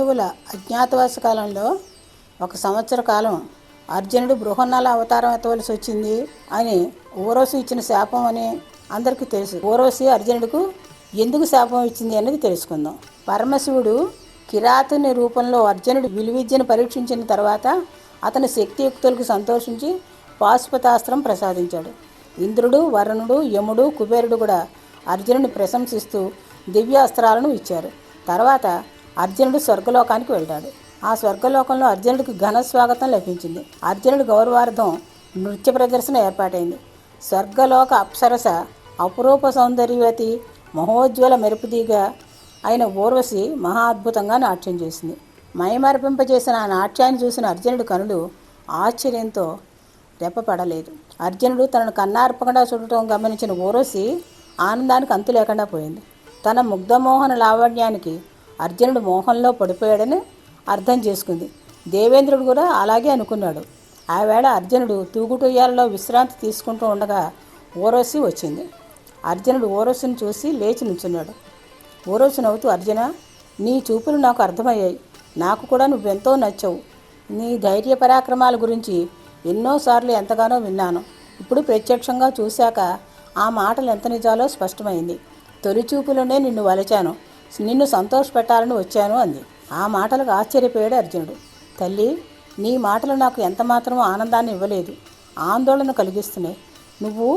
పాండవుల అజ్ఞాతవాస కాలంలో 1 సంవత్సర కాలం అర్జునుడు బృహన్నల అవతారం ఎత్తవలసి వచ్చింది అని ఊర్వశి ఇచ్చిన శాపం అని అందరికీ తెలుసు. ఊర్వశి అర్జునుడికి ఎందుకు శాపం ఇచ్చింది అనేది తెలుసుకుందాం. పరమశివుడు కిరాతుని రూపంలో అర్జునుడి విలువిద్యను పరీక్షించిన తర్వాత అతని శక్తియుక్తులకు సంతోషించి పాశుపతాస్త్రం ప్రసాదించాడు. ఇంద్రుడు, వరుణుడు, యముడు, కుబేరుడు కూడా అర్జునుడిని ప్రశంసిస్తూ దివ్యాస్త్రాలను ఇచ్చారు. తర్వాత అర్జునుడు స్వర్గలోకానికి వెళ్ళాడు. ఆ స్వర్గలోకంలో అర్జునుడికి ఘన స్వాగతం లభించింది. అర్జునుడి గౌరవార్థం నృత్య ప్రదర్శన ఏర్పాటైంది. స్వర్గలోక అప్సరస అపురూప సౌందర్యవతి మహోజ్వల మెరుపుదీగా అయిన ఊర్వశి మహా అద్భుతంగా నాట్యం చేసింది. మైమరిపింపజేసిన ఆ నాట్యాన్ని చూసిన అర్జునుడి కనులు ఆశ్చర్యంతో రెప్పపడలేదు. అర్జునుడు తనను కన్నార్పకుండా చూడటం గమనించిన ఊర్వశి ఆనందానికి అంతు లేకుండా పోయింది. తన ముగ్ధమోహన లావణ్యానికి అర్జునుడు మోహంలో పడిపోయాడని అర్థం చేసుకుంది. దేవేంద్రుడు కూడా అలాగే అనుకున్నాడు. ఆ వేళ అర్జునుడు తూగుటుయ్యాలలో విశ్రాంతి తీసుకుంటూ ఉండగా ఊర్వశి వచ్చింది. అర్జునుడు ఊర్వశిని చూసి లేచి నుంచున్నాడు. ఊర్వశి నవ్వుతూ, అర్జున, నీ చూపులు నాకు అర్థమయ్యాయి. నాకు కూడా నువ్వెంతో నచ్చావు. నీ ధైర్య పరాక్రమాల గురించి ఎన్నోసార్లు ఎంతగానో విన్నాను. ఇప్పుడు ప్రత్యక్షంగా చూశాక ఆ మాటలు ఎంత నిజాలో స్పష్టమైంది. తొలి చూపులోనే నిన్ను వలచాను, నిన్ను సంతోషపెట్టాలని వచ్చాను అంది. ఆ మాటలకు ఆశ్చర్యపోయాడు అర్జునుడు. తల్లి, నీ మాటలు నాకు ఎంతమాత్రం ఆనందాన్ని ఇవ్వలేదు, ఆందోళన కలిగిస్తున్నాయి. నువ్వు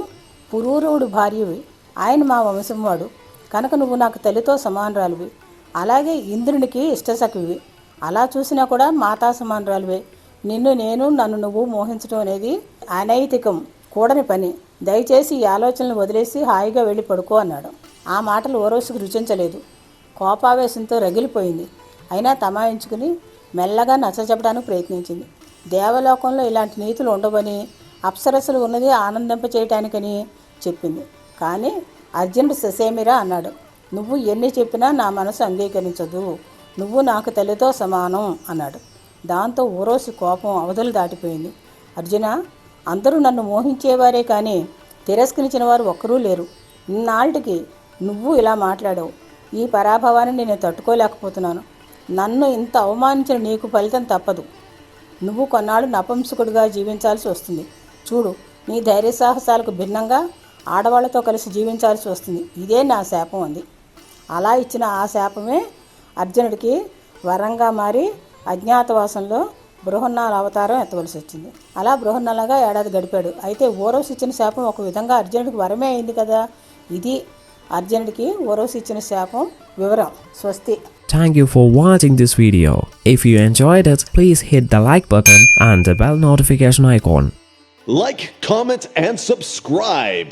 పురూరవుడు భార్యవి, ఆయన మా వంశంవాడు కనుక నువ్వు నాకు తల్లితో సమానరాలివి. అలాగే ఇంద్రునికి ఇష్టసఖివి, అలా చూసినా కూడా మాతా సమానరాలివే. నన్ను నువ్వు మోహించడం అనేది అనైతికం, కూడని పని. దయచేసి ఈ ఆలోచనలు వదిలేసి హాయిగా వెళ్ళి పడుకో అన్నాడు. ఆ మాటలు ఊర్వశికి రుచించలేదు. కోపావేశంతో రగిలిపోయింది. అయినా తమాయించుకుని మెల్లగా నచ్చచెప్పడానికి ప్రయత్నించింది. దేవలోకంలో ఇలాంటి నీతులు ఉండవని, అప్సరసలు ఉన్నది ఆనందింపచేయటానికని చెప్పింది. కానీ అర్జునుడు ససేమిరా అన్నాడు. నువ్వు ఎన్ని చెప్పినా నా మనసు అంగీకరించదు. నువ్వు నాకు తల్లితో సమానం అన్నాడు. దాంతో ఊర్వశి కోపం అవధులు దాటిపోయింది. అర్జున, అందరూ నన్ను మోహించేవారే కానీ తిరస్కరించిన వారు ఒక్కరూ లేరు. ఇన్నాళ్ళకి నువ్వు ఇలా మాట్లాడావు. ఈ పరాభవాన్ని నేను తట్టుకోలేకపోతున్నాను. నన్ను ఇంత అవమానించిన నీకు ఫలితం తప్పదు. నువ్వు కొన్నాళ్ళు నపుంసకుడిగా జీవించాల్సి వస్తుంది. చూడు, నీ ధైర్య సాహసాలకు భిన్నంగా ఆడవాళ్లతో కలిసి జీవించాల్సి వస్తుంది. ఇదే నా శాపం అంది. అలా ఇచ్చిన ఆ శాపమే అర్జునుడికి వరంగా మారి అజ్ఞాతవాసంలో బృహన్నల అవతారం ఎత్తవలసి వచ్చింది. అలా బృహన్నలగా ఏడాది గడిపాడు. అయితే ఊర్వశి ఇచ్చిన శాపం ఒక విధంగా అర్జునుడికి వరమే అయింది కదా. ఇది అర్జునుడికి ఊర్వశి ఇచ్చిన శాపం వివరం. స్వస్తి. Thank you for watching this video. If you enjoyed it, please hit the like button and the bell notification icon. Like, comment, and subscribe.